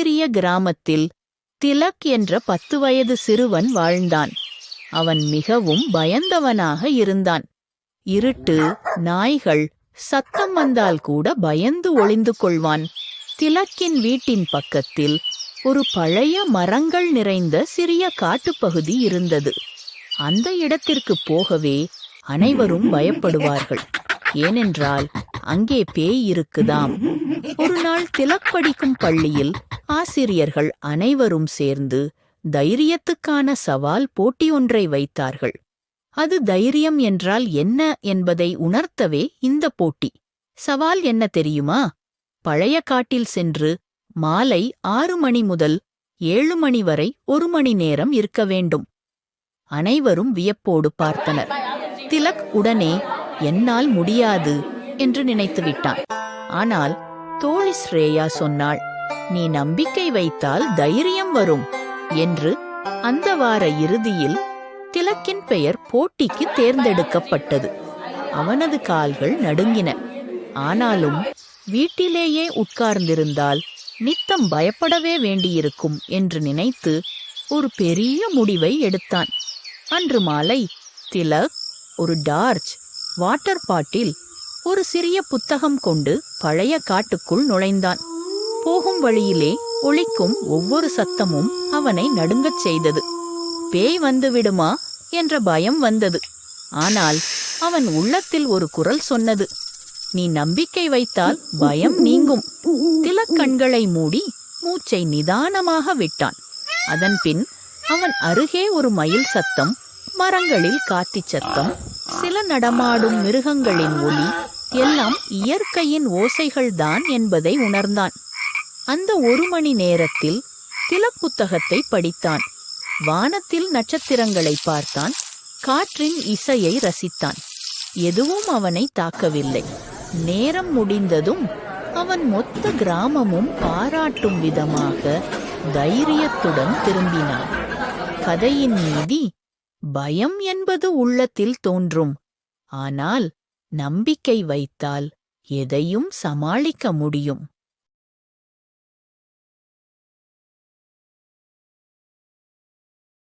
சிறிய கிராமத்தில் திலக் என்ற 10 வயது சிறுவன் வாழ்ந்தான். அவன் மிகவும் பயந்தவனாக இருந்தான். இருட்டு, நாய்கள், சத்தம் வந்தால் கூட பயந்து ஒளிந்து கொள்வான். திலக்கின் வீட்டின் பக்கத்தில் ஒரு பழைய மரங்கள் நிறைந்த சிறிய காட்டுப்பகுதி இருந்தது. அந்த இடத்திற்கு போகவே அனைவரும் பயப்படுவார்கள். ஏனென்றால் அங்கே பேய் இருக்குதாம். ஒரு நாள் திலக் படிக்கும் பள்ளியில் ஆசிரியர்கள் அனைவரும் சேர்ந்து தைரியத்துக்கான சவால் போட்டி ஒன்றை வைத்தார்கள். அது தைரியம் என்றால் என்ன என்பதை உணர்த்தவே இந்த போட்டி. சவால் என்ன தெரியுமா? பழைய காட்டில் சென்று மாலை 6 மணி முதல் 7 மணி வரை 1 மணி நேரம் இருக்க வேண்டும். அனைவரும் வியப்போடு பார்த்தனர். திலக் உடனே என்னால் முடியாது என்று நினைத்துவிட்டான். ஆனால் தோழி ஸ்ரேயா சொன்னாள், நீ நம்பிக்கை வைத்தால் தைரியம் வரும் என்று. அந்த வார இறுதியில் திலக்கின் பெயர் போட்டிக்கு தேர்ந்தெடுக்கப்பட்டது. அவனது கால்கள் நடுங்கின. ஆனாலும் வீட்டிலேயே உட்கார்ந்திருந்தால் நித்தம் பயப்படவே வேண்டியிருக்கும் என்று நினைத்து ஒரு பெரிய முடிவை எடுத்தான். அன்று மாலை திலக் ஒரு டார்ச், வாட்டர் பாட்டில், ஒரு சிறிய புத்தகம் கொண்டு பழைய காட்டுக்குள் நுழைந்தான். போகும் வழியிலே ஒலிக்கும் ஒவ்வொரு சத்தமும் அவனை நடுங்கச் செய்தது. பேய் வந்துவிடுமா என்ற பயம் வந்தது. ஆனால் அவன் உள்ளத்தில் ஒரு குரல் சொன்னது, நீ நம்பிக்கை வைத்தால் பயம் நீங்கும். திலக் கண்களை மூடி மூச்சை நிதானமாக விட்டான். அதன்பின் அவன் அருகே ஒரு மயில் சத்தம், மரங்களில் காத்திச் சத்தம், சில நடமாடும் மிருகங்களின் ஒலி, எல்லாம் இயற்கையின் ஓசைகள்தான் என்பதை உணர்ந்தான். அந்த 1 மணி நேரத்தில் திலக் புத்தகத்தை படித்தான். வானத்தில் நட்சத்திரங்களை பார்த்தான். காற்றின் இசையை ரசித்தான். எதுவும் அவனை தாக்கவில்லை. நேரம் முடிந்ததும் அவன் மொத்த கிராமமும் பாராட்டும் விதமாக தைரியத்துடன் திரும்பினான். கதையின் நீதி, பயம் என்பது உள்ளத்தில் தோன்றும். ஆனால் நம்பிக்கை வைத்தால் எதையும் சமாளிக்க முடியும்.